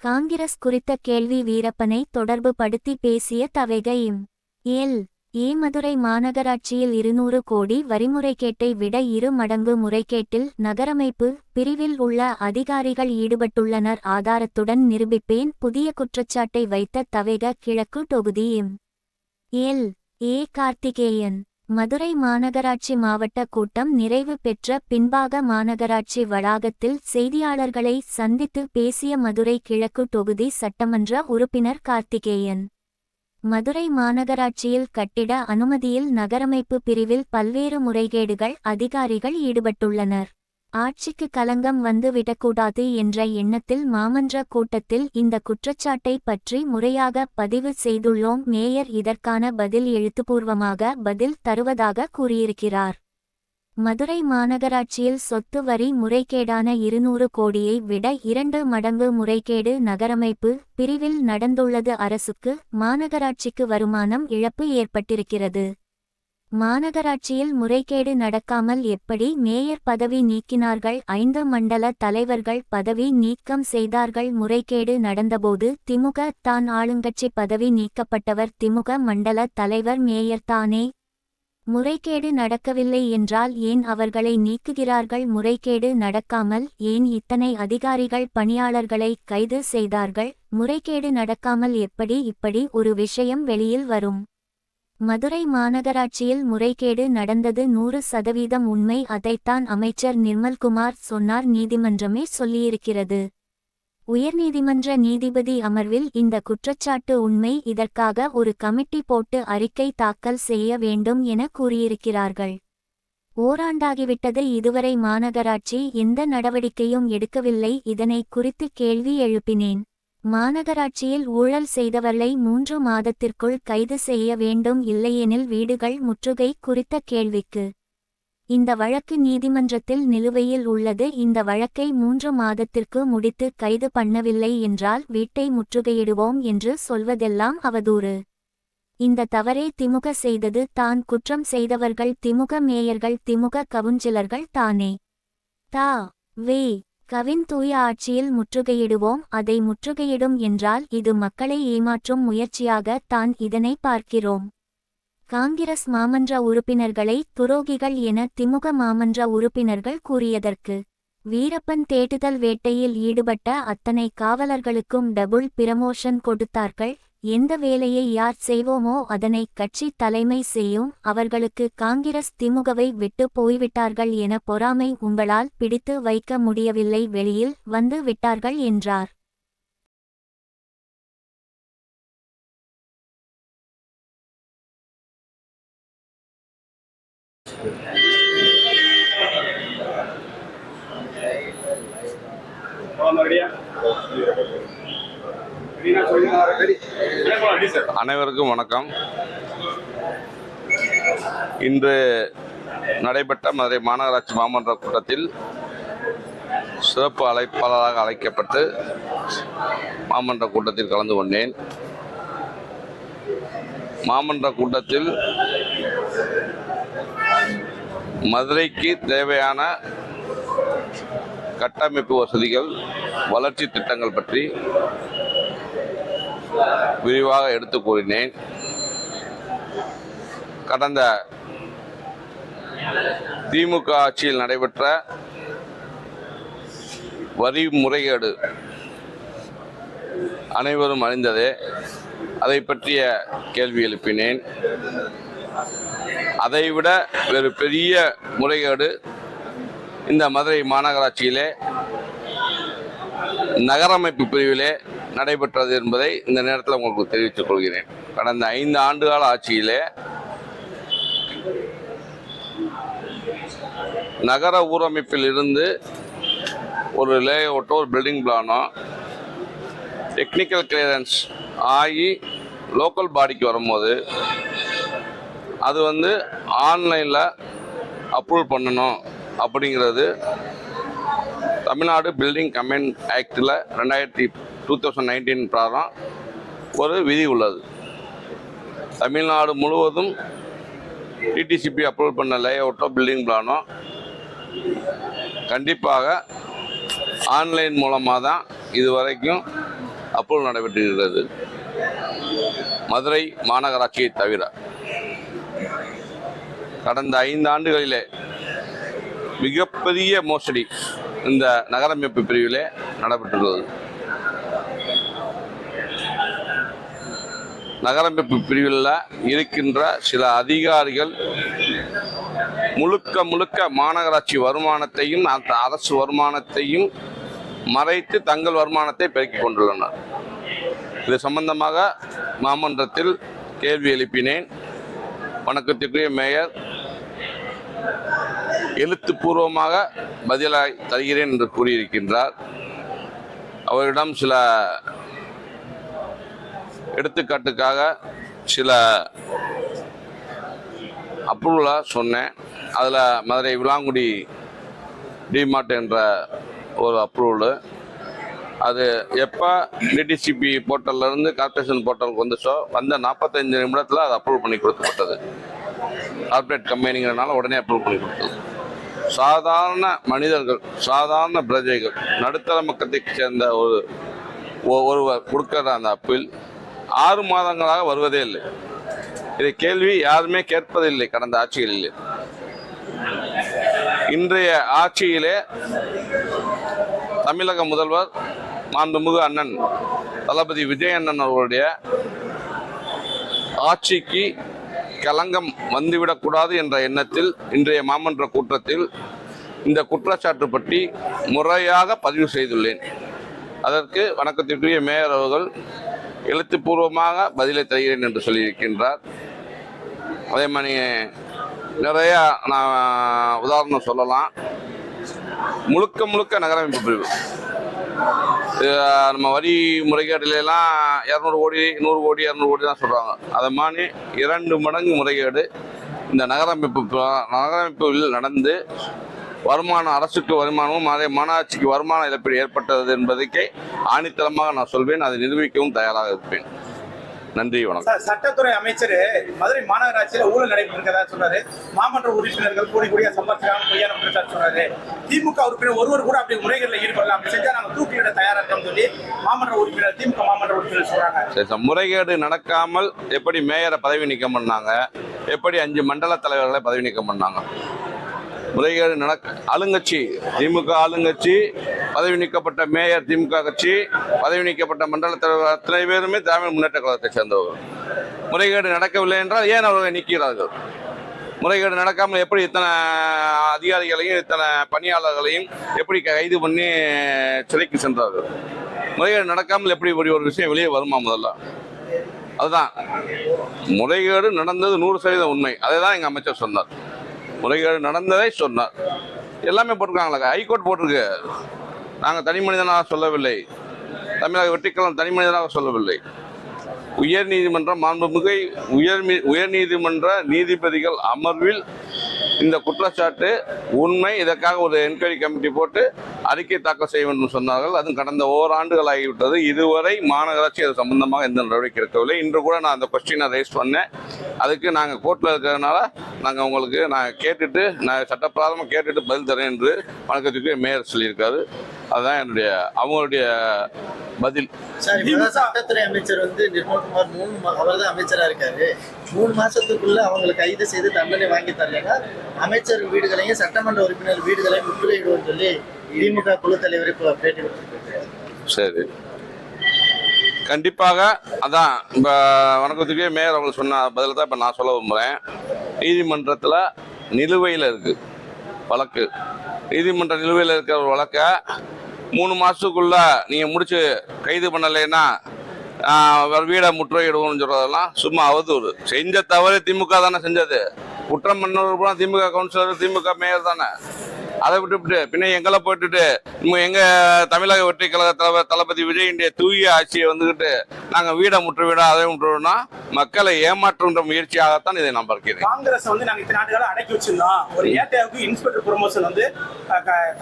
காங்கிரஸ் குறித்த கேள்வி வீரப்பனை தொடர்பு படுத்தி பேசிய தவேக மதுரை மாநகராட்சியில் 200 கோடி வரிமுறைகேட்டை விட 2 மடங்கு முறைகேட்டில் நகரமைப்பு பிரிவில் உள்ள அதிகாரிகள் ஈடுபட்டுள்ளனர். ஆதாரத்துடன் நிரூபிப்பேன். புதிய குற்றச்சாட்டை வைத்த தவேக கிழக்கு தொகுதி கார்த்திகேயன். மதுரை மாநகராட்சி மாவட்ட கூட்டம் நிறைவு பெற்ற பின்பாக மாநகராட்சி வளாகத்தில் செய்தியாளர்களை சந்தித்து பேசிய மதுரை கிழக்கு தொகுதி சட்டமன்ற உறுப்பினர் கார்த்திகேயன், மதுரை மாநகராட்சியில் கட்டிட அனுமதியில் நகரமைப்பு பிரிவில் பல்வேறு முறைகேடுகள் அதிகாரிகள் ஈடுபட்டுள்ளனர். ஆட்சிக்கு களங்கம் வந்து விடக்கூடாது என்ற எண்ணத்தில் மாமன்ற கூட்டத்தில் இந்த குற்றச்சாட்டை பற்றி முறையாக பதிவு செய்துள்ளோம். மேயர் இதற்கான பதில் எழுத்துப்பூர்வமாக பதில் தருவதாக கூறியிருக்கிறார். மதுரை மாநகராட்சியில் சொத்து வரி முறைகேடான 200 கோடியை விட 2 மடங்கு முறைகேடு நகரமைப்பு பிரிவில் நடந்துள்ளது. அரசுக்கு மாநகராட்சிக்கு வருமானம் இழப்பு ஏற்பட்டிருக்கிறது. மாநகராட்சியில் முறைகேடு நடக்காமல் எப்படி மேயர் பதவி நீக்கினார்கள்? 5 மண்டல தலைவர்கள் பதவி நீக்கம் செய்தார்கள். முறைகேடு நடந்தபோது திமுக தான் ஆளுங்கட்சி. பதவி நீக்கப்பட்டவர் திமுக மண்டல தலைவர் மேயர் தானே. முறைகேடு நடக்கவில்லை என்றால் ஏன் அவர்களை நீக்குகிறார்கள்? முறைகேடு நடக்காமல் ஏன் இத்தனை அதிகாரிகள் பணியாளர்களை கைது செய்தார்கள்? முறைகேடு நடக்காமல் இப்படி ஒரு விஷயம் வெளியில் வரும்? மதுரை மாநகராட்சியில் முறைகேடு நடந்தது 100% உண்மை. அதைத்தான் அமைச்சர் நிர்மல்குமார் சொன்னார். நீதிமன்றமே சொல்லியிருக்கிறது. உயர்நீதிமன்ற நீதிபதி அமர்வில் இந்த குற்றச்சாட்டு உண்மை. இதற்காக ஒரு கமிட்டி போட்டு அறிக்கை தாக்கல் செய்ய வேண்டும் என கூறியிருக்கிறார்கள். ஓராண்டாகிவிட்டது. இதுவரை மாநகராட்சி எந்த நடவடிக்கையும் எடுக்கவில்லை. இதனை குறித்து கேள்வி எழுப்பினேன். மாநகராட்சியில் ஊழல் செய்தவர்களை 3 மாதத்திற்குள் கைது செய்ய வேண்டும், இல்லையெனில் வீடுகள் முற்றுகை குறித்த கேள்விக்கு இந்த வழக்கு நீதிமன்றத்தில் நிலுவையில் உள்ளது. இந்த வழக்கை 3 மாதத்திற்கு முடித்து கைது பண்ணவில்லை என்றால் வீட்டை முற்றுகையிடுவோம் என்று சொல்வதெல்லாம் அவதூறு. இந்த தவறே திமுக செய்தது. தான் குற்றம் செய்தவர்கள் திமுக மேயர்கள், திமுக கவுன்சிலர்கள் தானே. கவின் தூய ஆட்சியில் முற்றுகையிடுவோம். அதை முற்றுகையிடும் என்றால் இது மக்களை ஏமாற்றும் முயற்சியாக தான் இதனை பார்க்கிறோம். காங்கிரஸ் மாமன்ற உறுப்பினர்களை துரோகிகள் என திமுக மாமன்ற உறுப்பினர்கள் கூறியதற்கு வீரப்பன் தேடுதல் வேட்டையில் ஈடுபட்ட அத்தனை காவலர்களுக்கும் டபுள் பிரமோஷன் கொடுத்தார்கள். எந்த வேலையை யார் செய்வோமோ அதனை கட்சி தலைமை செய்யும். அவர்களுக்கு காங்கிரஸ் திமுகவை விட்டு போய்விட்டார்கள் என பொறாமை உங்களால் பிடித்து வைக்க முடியவில்லை, வெளியில் வந்து விட்டார்கள் என்றார். அனைவருக்கும் வணக்கம். இன்று நடைபெற்ற மதுரை மாநகராட்சி மாமன்ற கூட்டத்தில் சிறப்பு அழைப்பாளராக அழைக்கப்பட்டு மாமன்ற கூட்டத்தில் கலந்து கொண்டேன். மாமன்ற கூட்டத்தில் மதுரைக்கு தேவையான கட்டமைப்பு வசதிகள், வளர்ச்சி திட்டங்கள் பற்றி விரிவாக எடுத்து கூறினேன். கடந்த திமுக ஆட்சியில் நடைபெற்ற வரி முறைகேடு அனைவரும் அறிந்ததே. அதை பற்றிய கேள்வி எழுப்பினேன். அதைவிட வேறு பெரிய முறைகேடு இந்த மதுரை மாநகராட்சியிலே நகரமைப்பு பிரிவிலே நடைபெற்றது என்பதை இந்த நேரத்தில் உங்களுக்கு தெரிவித்துக் கொள்கிறேன். கடந்த 5 ஆண்டுகால ஆட்சியிலே நகர ஊரமைப்பில் இருந்து ஒரு லேஅவுட்டோ ஒரு பில்டிங் பிளானோ டெக்னிக்கல் கிளியரன்ஸ் ஆகி லோக்கல் பாடிக்கு வரும்போது அது ஆன்லைனில் அப்ரூவல் பண்ணணும் அப்படிங்கிறது தமிழ்நாடு பில்டிங் கமெண்ட் ஆக்டில் 2019 பிரகாரம் ஒரு விதி உள்ளது. தமிழ்நாடு முழுவதும் டிடிசிபி அப்ரூவல் பண்ண லேஅவுட்டோ பில்டிங் பிளானோ கண்டிப்பாக ஆன்லைன் மூலமாக தான் இது வரைக்கும் அப்ரூவல் நடைபெற்றிருக்கிறது. மதுரை மாநகராட்சியை தவிர கடந்த 5 ஆண்டுகளிலே மிகப்பெரிய மோசடி இந்த நகரமைப்பு பிரிவிலே நடைபெற்றுள்ளது. நகரமைப்பு பிரிவில் இருக்கின்ற சில அதிகாரிகள் முழுக்க மாநகராட்சி வருமானத்தையும் அரசு வருமானத்தையும் மறைத்து தங்கள் வருமானத்தை பெருக்கிக் கொண்டுள்ளனர். இது சம்பந்தமாக மாமன்றத்தில் கேள்வி எழுப்பினேன். வணக்கத்திற்குரிய மேயர் எழுத்துப்பூர்வமாக பதிலாய் தருகிறேன் என்று கூறியிருக்கின்றார். அவரிடம் சில எடுத்துக்காட்டுக்காக சில அப்ரூவலாக சொன்னேன். அதில் மதுரை விளாங்குடி டிமார்ட் என்ற ஒரு அப்ரூவலு, அது எப்போ டிடிசிபி போர்ட்டல்லேருந்து கார்பரேஷன் போர்ட்டலுக்கு வந்துச்சோ வந்த 45 நிமிடத்தில் அது அப்ரூவ் பண்ணி கொடுக்கப்பட்டது. கார்பரேட் கம்பெனிங்கிறனால உடனே அப்ரூவ் பண்ணி கொடுத்தது. சாதாரண மனிதர்கள், சாதாரண பிரஜைகள், நடுத்தர மக்கத்தை சேர்ந்த ஒருவர் கொடுக்கிற அந்த அப்பீல் 6 மாதங்களாக வருவதே இல்லை. இதை கேள்வி யாருமே கேட்பதில்லை கடந்த ஆட்சிகளிலே. இன்றைய ஆட்சியிலே தமிழக முதல்வர் மாண்புமிகு அண்ணன் தளபதி விஜய் அண்ணன் அவர்களுடைய ஆட்சிக்கு களங்கம் வந்துவிடக்கூடாது என்ற எண்ணத்தில் இன்றைய மாமன்ற கூட்டத்தில் இந்த குற்றச்சாட்டு பற்றி முறையாக பதிவு செய்துள்ளேன். அதற்கு வணக்கத்திற்குரிய மேயர் அவர்கள் எழுத்துப்பூர்வமாக பதிலை தருகிறேன் என்று சொல்லியிருக்கின்றார். அதே மாதிரி நிறையா நான் உதாரணம் சொல்லலாம். முழுக்க நகரமைப்பு பிரிவு நம்ம வரி முறைகேடுலாம் 200 கோடி 100 கோடி 200 கோடி தான் சொல்கிறாங்க. அதை மாதிரி 2 மடங்கு முறைகேடு இந்த நகரமைப்பில் நடந்து வருமானம், அரசுக்கு வருமானமும் அதே மாநகராட்சிக்கு வருமான இழப்பீடு ஏற்பட்டது என்பதற்கே ஆணித்தரமாக நான் சொல்வேன். அதை நிரூபிக்கவும் தயாராக இருப்பேன். நன்றி, வணக்கம். சட்டத்துறை அமைச்சர் மதுரை மாநகராட்சியில் ஊழல் நடைபெற்றிருக்கதா சொன்னாரு. மாமன்ற உறுப்பினர்கள் கூடிய சம்பாதிச்சாங்க பொய்யான குற்றச்சாட்டு சொன்னாரு. திமுக உறுப்பினர் ஒருவர் கூட அப்படி முறைகளில் ஈடுபடலாம், அப்படி செஞ்சா நாங்கள் தூக்கிலிட தயாரா இருக்கோம்னு சொல்லி மாமன்ற உறுப்பினர், திமுக மாமன்ற உறுப்பினர் சொல்றாங்க. முறைகேடு நடக்காமல் எப்படி மேயரை பதவி நீக்கம் பண்ணாங்க, எப்படி 5 மண்டல தலைவர்களை பதவி நீக்கம் பண்ணாங்க? முறைகேடு ஆளுங்கட்சி, திமுக ஆளுங்கட்சி, பதவி நீக்கப்பட்ட மேயர் திமுக கட்சி, பதவி நீக்கப்பட்ட மண்டல தலைவர் அத்தனை பேருமே திராவிட முன்னேற்ற கழகத்தை சேர்ந்தவர்கள். முறைகேடு நடக்கவில்லை என்றால் ஏன் அவர்களை நீக்கிறார்கள்? முறைகேடு நடக்காமல் எப்படி இத்தனை அதிகாரிகளையும் இத்தனை பணியாளர்களையும் எப்படி கைது பண்ணி சிறைக்கு சென்றார்கள்? முறைகேடு நடக்காமல் எப்படி இப்படி ஒரு விஷயம் வெளியே வருமா? முதல்ல அதுதான், முறைகேடு நடந்தது 100% உண்மை. அதை தான் எங்கள் அமைச்சர் சொன்னார். முறைகேடு நடந்ததை சொன்னார். எல்லாமே போட்டிருக்காங்களா? ஹைகோர்ட் போட்டிருக்கு. நாங்கள் தனி மனிதனாக சொல்லவில்லை, தமிழக வெற்றிக்கழகம் தனி மனிதனாக சொல்லவில்லை. உயர்நீதிமன்றம் மாண்புமிகு உயர்நீதிமன்ற நீதிபதிகள் அமர்வில் இந்த குற்றச்சாட்டு உண்மை, இதற்காக ஒரு என்கொயரி கமிட்டி போட்டு அறிக்கை தாக்கல் செய்ய வேண்டும் சொன்னார்கள். அதுவும் கடந்த ஓராண்டுகள் ஆகிவிட்டது. இதுவரை மாநகராட்சி அது சம்பந்தமாக எந்த நடவடிக்கை எடுக்கவில்லை. இன்று கூட நான் அந்த கொஸ்டினை ரைஸ் பண்ணேன். அதுக்கு நாங்கள் கோர்ட்டில் இருக்கிறதுனால நாங்கள் உங்களுக்கு கேட்டுட்டு நான் சட்டப்பிரகாரமாக கேட்டுட்டு பதில் தரேன் என்று வணக்கத்துக்கு மேயர் சொல்லியிருக்காரு. அதுதான் அவங்களுடைய பதில். சட்டத்துறை அமைச்சர் நிர்மல்குமார் அவர் தான் அமைச்சராக இருக்காரு. 3 மாசத்துக்குள்ள அவங்களுக்கு கைது செய்து தண்டனை வாங்கி தரலைன்னா அமைச்சர் வீடுகளையும் சட்டமன்ற உறுப்பினர் வீடுகளையும் முற்றுகையிடுவோம் சொல்லி திமுக குழு தலைவர் இப்போ பேட்டி கொடுத்துருக்காரு. சரி, கண்டிப்பாக அதான் இப்போ வணக்கத்துக்கே மேயர் அவங்க சொன்ன பதில் தான் இப்போ நான் சொல்ல விரும்புகிறேன். நீதிமன்றத்தில் நிலுவையில் இருக்குது வழக்கு. நீதிமன்ற நிலுவையில் இருக்கிற ஒரு வழக்கை 3 மாதத்துக்குள்ள நீங்கள் முடிச்சு கைது பண்ணலைன்னா வீடை முற்றுகையிடுவோம்னு சொல்கிறதெல்லாம் சும்மா அவதூறு. செஞ்ச தவறு திமுக தானே செஞ்சது. குற்றம் பண்ணவர் திமுக கவுன்சிலர், திமுக மேயர் தானே. அதை விட்டுவிட்டு பின்ன எங்களை போட்டுட்டு எங்கள் தமிழக வெற்றி கழக தளபதி விஜயினுடைய தூய ஆட்சியை வந்துக்கிட்டு நாங்கள் வீடை முற்றுவிடோம் அதை முற்றுவிடோம்னா மக்களை ஏமாற்றுன்ற முயற்சியாகத்தான் இதை நான் பார்க்கிறேன். காங்கிரஸ் நாங்கள் இத்தனை நாடுகளை அடக்கி வச்சிருந்தோம். ஒரு ஏடிஆவுக்கு இன்ஸ்பெக்டர் ப்ரொமோஷன்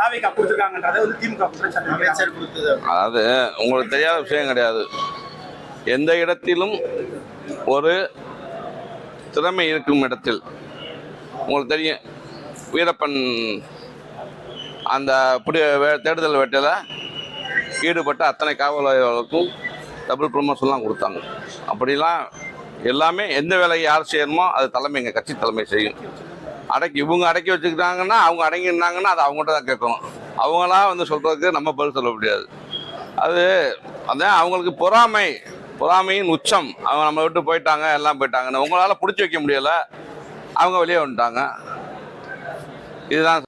தாவேகா கொடுத்துருக்காங்கன்றதை திமுக அமைச்சர் கொடுத்தது. அதாவது உங்களுக்கு தெரியாத விஷயம் கிடையாது. எந்த இடத்திலும் ஒரு திறமை இருக்கும் இடத்தில் உங்களுக்கு தெரியும். வீரப்பன் அந்த தேடுதல் வேட்டையில் ஈடுபட்ட அத்தனை காவலர்களுக்கும் டபுள் ப்ரமோஷன்லாம் கொடுத்தாங்க. அப்படிலாம் எல்லாமே எந்த வேலையை யார் செய்யணுமோ அது தலைமை, எங்கள் கட்சி தலைமை செய்யும். இவங்க அடக்கி வச்சுக்கிட்டாங்கன்னா, அவங்க அடங்கினாங்கன்னா அது அவங்கள்ட்ட தான் கேட்கணும். அவங்களாம் வந்து சொல்கிறதுக்கு நம்ம பதில் சொல்ல முடியாது. அதான் அவங்களுக்கு பொறாமையின் உச்சம். அவங்க நம்ம விட்டு போயிட்டாங்க, எல்லாம் போயிட்டாங்கன்னு உங்களால் பிடிச்சி வைக்க முடியலை, அவங்க வெளியே வந்துட்டாங்க. இதுதான்.